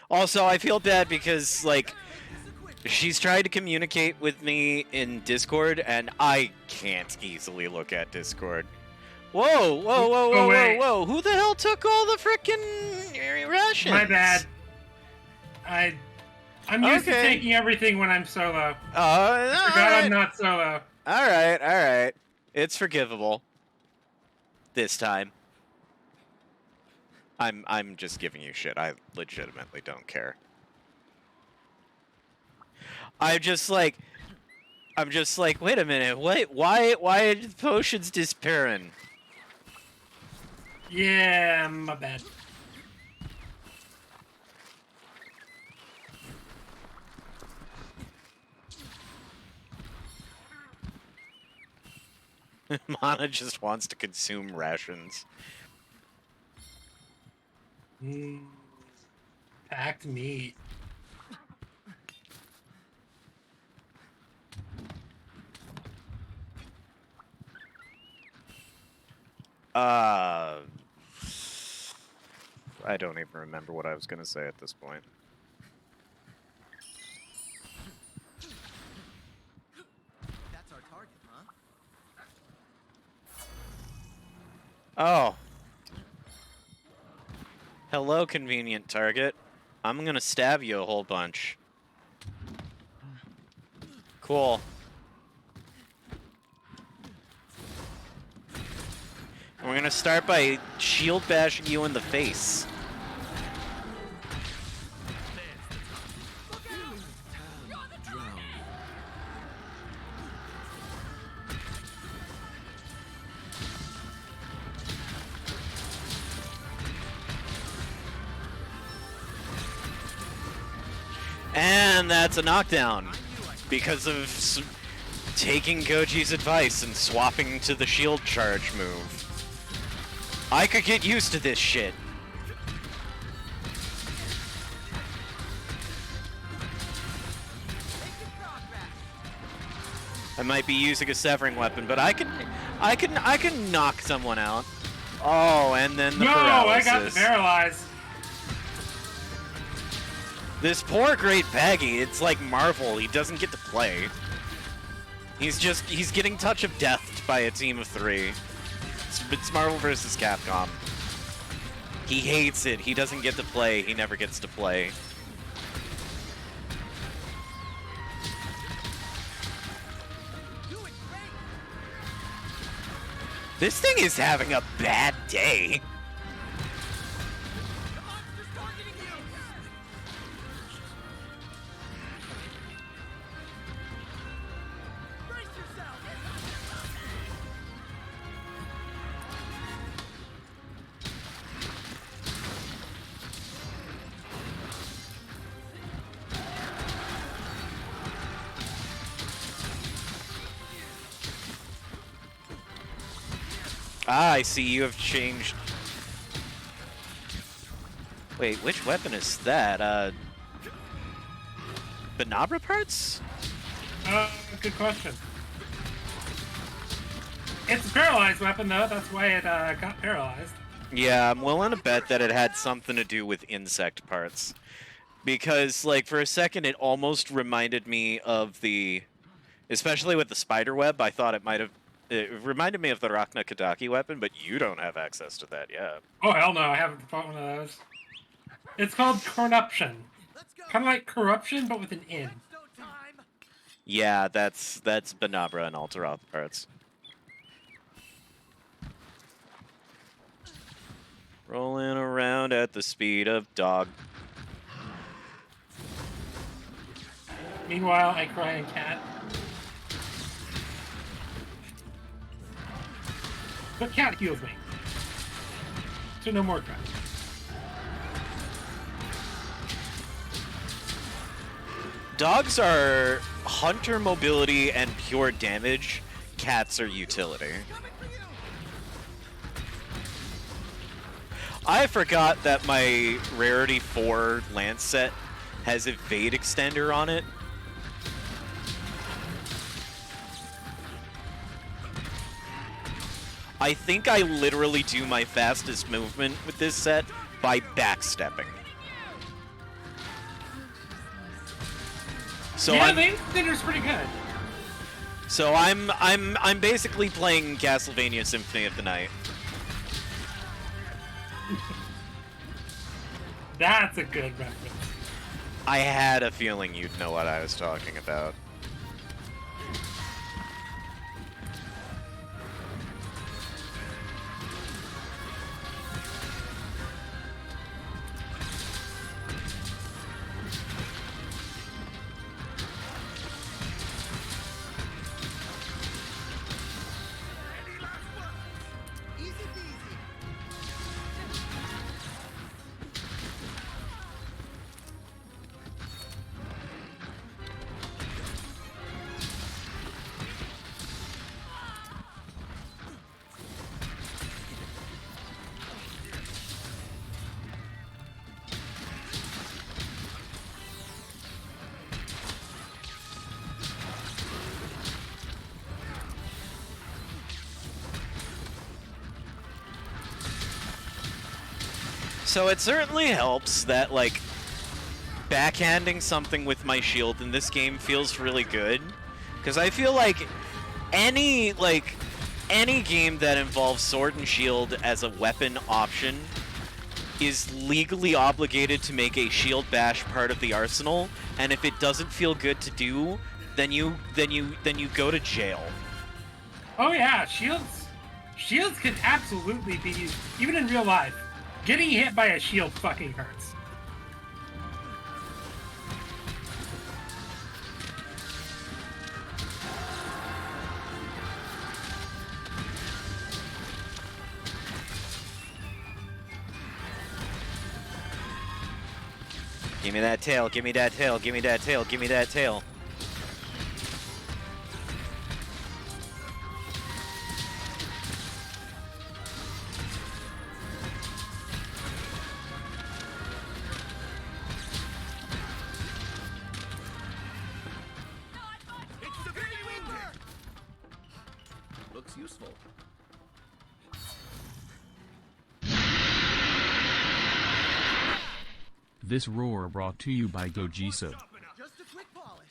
Also, I feel bad because, like, she's tried to communicate with me in Discord, and I can't easily look at Discord. Whoa, whoa, whoa, whoa, Oh, whoa, wait. whoa! Who the hell took all the frickin' rations? My bad. I'm used to Okay. taking everything when I'm solo. I I forgot I'm not solo. Alright, alright. It's forgivable. This time. I'm just giving you shit. I legitimately don't care. I'm just like, wait a minute, wait, why are the potions disappearing? Yeah, my bad. Mana just wants to consume rations. Packed meat. I don't even remember what I was gonna say at this point. That's our target, huh? Oh. Hello, convenient target. I'm gonna stab you a whole bunch. Cool. And we're gonna start by shield bashing you in the face. And that's a knockdown because of taking Goji's advice and swapping to the shield charge move. I could get used to this shit. I might be using a severing weapon, but I can knock someone out. Oh, and then the paralysis. I got the paralyzed. This poor Great Baggy, it's like Marvel, he doesn't get to play. He's getting touch of death by a team of 3. It's Marvel vs. Capcom. He hates it, he doesn't get to play, he never gets to play. This thing is having a bad day. Ah, I see you have changed. Wait, which weapon is that? Banabra parts? Good question. It's a paralyzed weapon, though. That's why it got paralyzed. Yeah, I'm willing to bet that it had something to do with insect parts. Because, like, for a second, it almost reminded me of the... Especially with the spider web, I thought it might have... It reminded me of the Rachna Kadaki weapon, but you don't have access to that yet. Oh, hell no, I haven't fought one of those. It's called Corruption. Kind of like Corruption, but with an N. Yeah, that's Banabra and Alteroth parts. Rolling around at the speed of dog. Meanwhile, I cry and cat. But cat heals me. So no more cry. Dogs are hunter mobility and pure damage. Cats are utility. I forgot that my Rarity 4 Lance set has Evade Extender on it. I think I literally do my fastest movement with this set by backstepping. So yeah, the Inquisitor's pretty good. So I'm basically playing Castlevania Symphony of the Night. That's a good reference. I had a feeling you'd know what I was talking about. Easy peasy. So it certainly helps that, like, backhanding something with my shield in this game feels really good. Because I feel like any game that involves sword and shield as a weapon option is legally obligated to make a shield bash part of the arsenal, and if it doesn't feel good to do, then you go to jail. Oh yeah, shields can absolutely be used, even in real life. Getting hit by a shield fucking hurts. Give me that tail, give me that tail, give me that tail, give me that tail. Looks useful. This roar brought to you by Gojisa. Just a quick polish.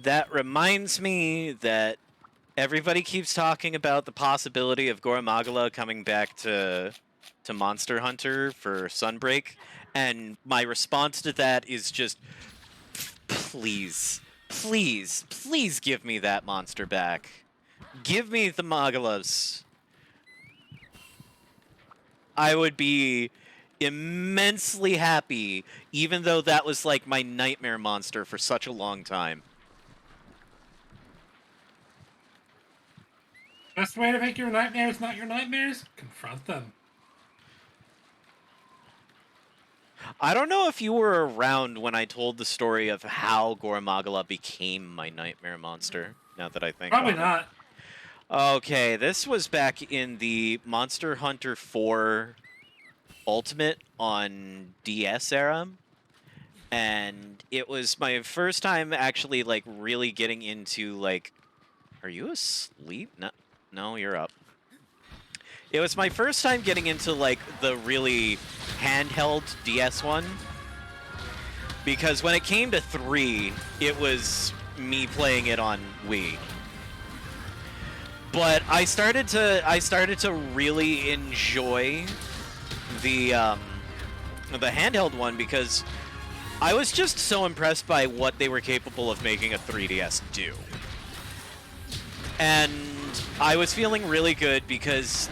That reminds me that everybody keeps talking about the possibility of Goromagala coming back to Monster Hunter for Sunbreak, and my response to that is just, please, please, please give me that monster back. Give me the Magalas. I would be immensely happy, even though that was like my nightmare monster for such a long time. Best way to make your nightmares not your nightmares? Confront them. I don't know if you were around when I told the story of how Goromagala became my nightmare monster, now that I think Probably of it. not. Okay, this was back in the Monster Hunter 4 Ultimate on DS era, and it was my first time actually, like, really getting into, like... Are you asleep? No, you're up. It was my first time getting into, like, the really handheld DS one, because when it came to 3, it was me playing it on Wii. But I started to really enjoy the handheld one because I was just so impressed by what they were capable of making a 3DS do. And I was feeling really good because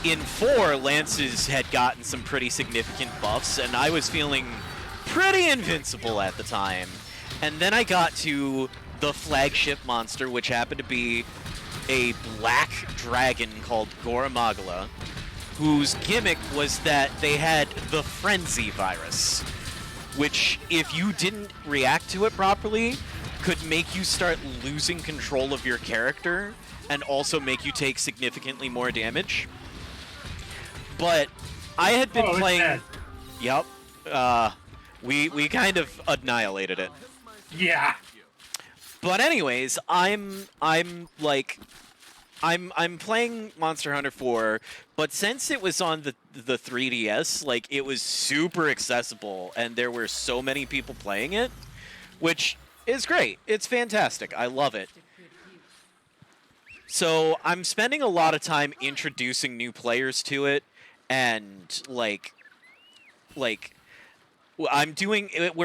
in 4, Lances had gotten some pretty significant buffs, and I was feeling pretty invincible at the time. And then I got to the flagship monster, which happened to be a black dragon called Goromagala, whose gimmick was that they had the Frenzy virus, which, if you didn't react to it properly, could make you start losing control of your character and also make you take significantly more damage. But I had been playing... Dead. Yep. We kind of annihilated it. Yeah. But anyways, I'm like I'm playing Monster Hunter 4, but since it was on the 3DS, like it was super accessible, and there were so many people playing it, which is great. It's fantastic. I love it. So I'm spending a lot of time introducing new players to it, and like we're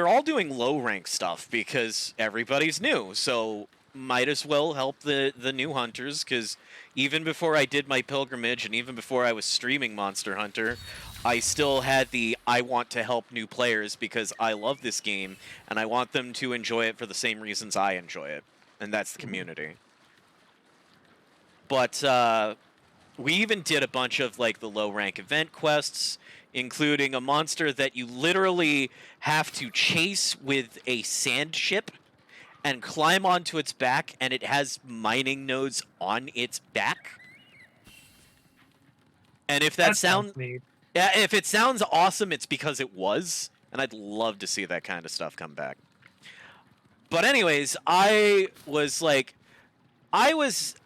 all doing low rank stuff because everybody's new. So might as well help the new hunters, because even before I did my pilgrimage and even before I was streaming Monster Hunter, I still had I want to help new players because I love this game and I want them to enjoy it for the same reasons I enjoy it, and that's the community. But we even did a bunch of like the low rank event quests, including a monster that you literally have to chase with a sand ship and climb onto its back, and it has mining nodes on its back. And if that sounds neat. yeah, if it sounds awesome, it's because it was, and I'd love to see that kind of stuff come back. But anyways, I was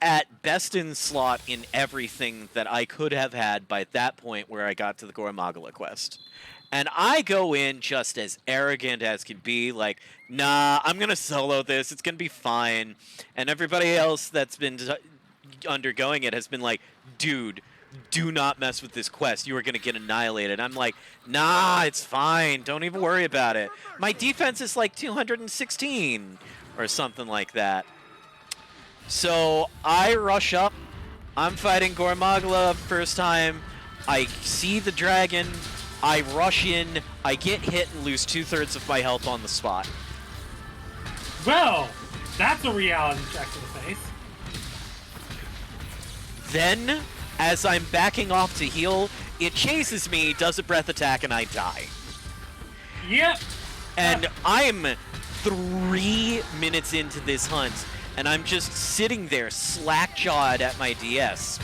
at best in slot in everything that I could have had by that point where I got to the Gormagala quest. And I go in just as arrogant as can be, like, nah, I'm going to solo this, it's going to be fine. And everybody else that's been undergoing it has been like, dude, do not mess with this quest, you are going to get annihilated. I'm like, nah, it's fine, don't even worry about it. My defense is like 216 or something like that. So I rush up, I'm fighting Gormagala first time, I see the dragon, I rush in, I get hit and lose 2/3 of my health on the spot. Well, that's a reality check to the face. Then, as I'm backing off to heal, it chases me, does a breath attack, and I die. Yep. And I'm 3 minutes into this hunt, and I'm just sitting there slack-jawed at my DS.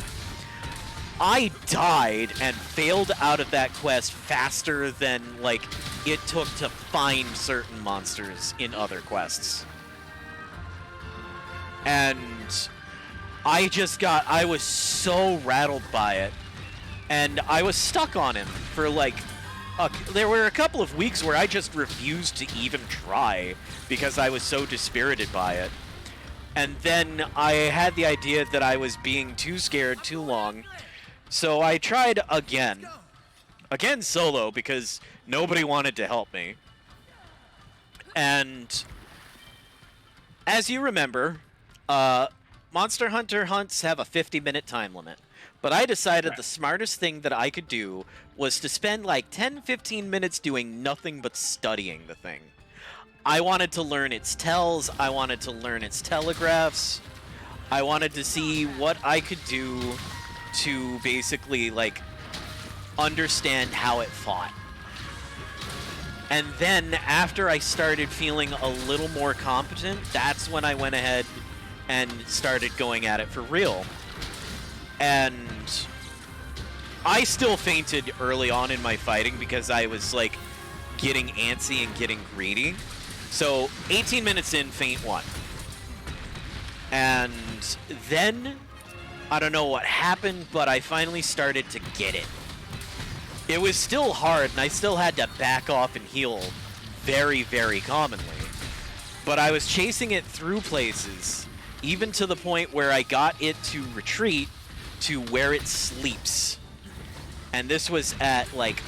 I died and failed out of that quest faster than, like, it took to find certain monsters in other quests. And I was so rattled by it. And I was stuck on him for, like, there were a couple of weeks where I just refused to even try because I was so dispirited by it. And then I had the idea that I was being too scared too long. So I tried again solo, because nobody wanted to help me. And as you remember, Monster Hunter hunts have a 50-minute time limit. But I decided the smartest thing that I could do was to spend like 10-15 minutes doing nothing but studying the thing. I wanted to learn its tells, I wanted to learn its telegraphs, I wanted to see what I could do to basically, like, understand how it fought. And then, after I started feeling a little more competent, that's when I went ahead and started going at it for real. And I still fainted early on in my fighting because I was, like, getting antsy and getting greedy. So, 18 minutes in, faint 1. And then, I don't know what happened, but I finally started to get it. It was still hard, and I still had to back off and heal very, very commonly. But I was chasing it through places, even to the point where I got it to retreat to where it sleeps. And this was at, like,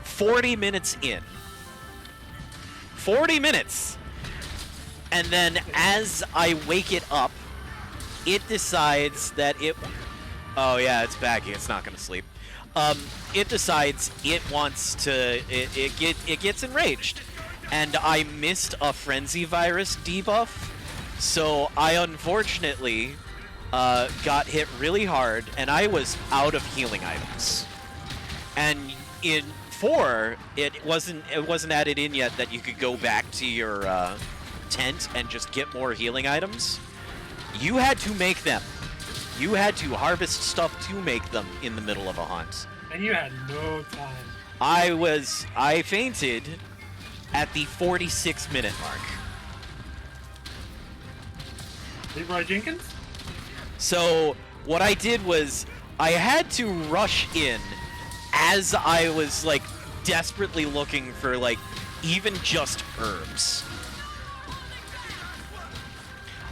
40 minutes in. 40 minutes! And then as I wake it up, it decides that it... Oh yeah, it's baggy, it's not gonna sleep. It decides it wants to... It gets enraged. And I missed a Frenzy Virus debuff, so I unfortunately got hit really hard, and I was out of healing items. And in 4, it wasn't added in yet that you could go back to your tent and just get more healing items. You had to make them. You had to harvest stuff to make them in the middle of a hunt. And you had no time. I fainted at the 46-minute mark. Leroy Jenkins? So what I did was I had to rush in as I was like desperately looking for like even just herbs.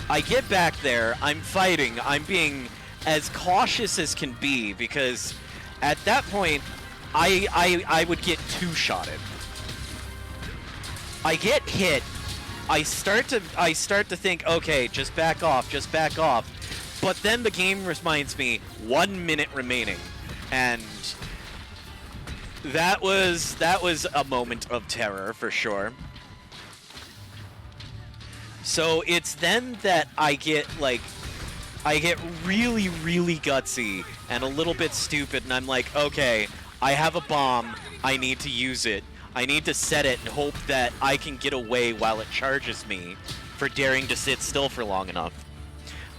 I get back there, I'm fighting, I'm being as cautious as can be because at that point I would get two-shotted. I get hit. I start to think, okay, just back off. But then the game reminds me 1 minute remaining, and that was a moment of terror for sure. So it's then that I get really, really gutsy and a little bit stupid, and I'm like, okay, I have a bomb, I need to use it. I need to set it and hope that I can get away while it charges me for daring to sit still for long enough.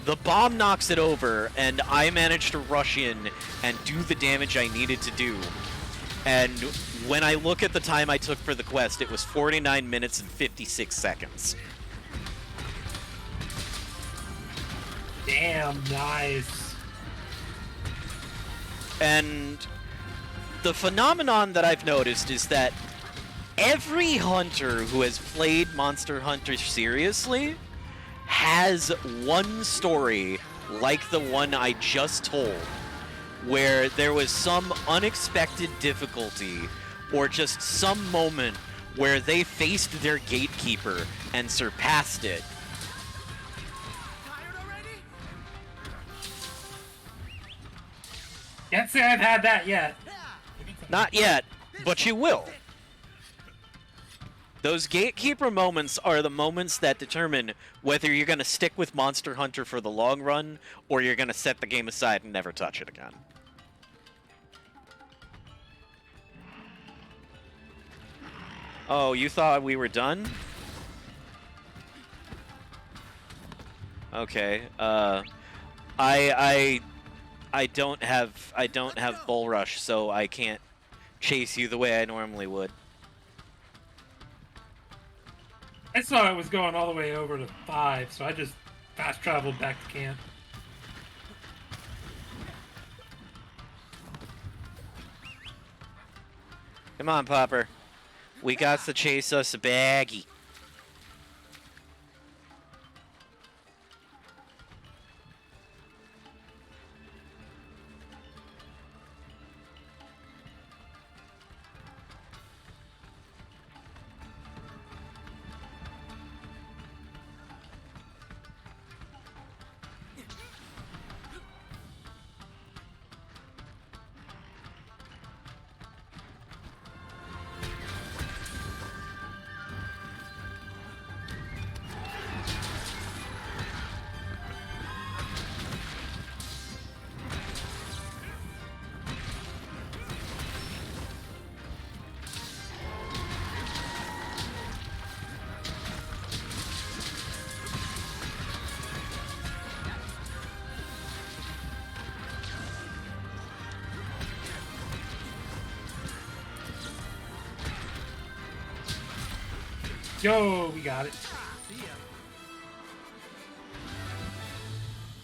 The bomb knocks it over, and I manage to rush in and do the damage I needed to do. And when I look at the time I took for the quest, it was 49 minutes and 56 seconds. Damn, nice. And the phenomenon that I've noticed is that every hunter who has played Monster Hunter seriously has one story like the one I just told, where there was some unexpected difficulty or just some moment where they faced their gatekeeper and surpassed it. Tired already? Can't say I've had that yet. Not yet, but you will. Those gatekeeper moments are the moments that determine whether you're going to stick with Monster Hunter for the long run or you're going to set the game aside and never touch it again. Oh, you thought we were done? Okay. I don't have Bull Rush, so I can't chase you the way I normally would. I saw it was going all the way over to 5, so I just fast traveled back to camp. Come on, Popper. We got to chase us a baggie. Yo, we got it.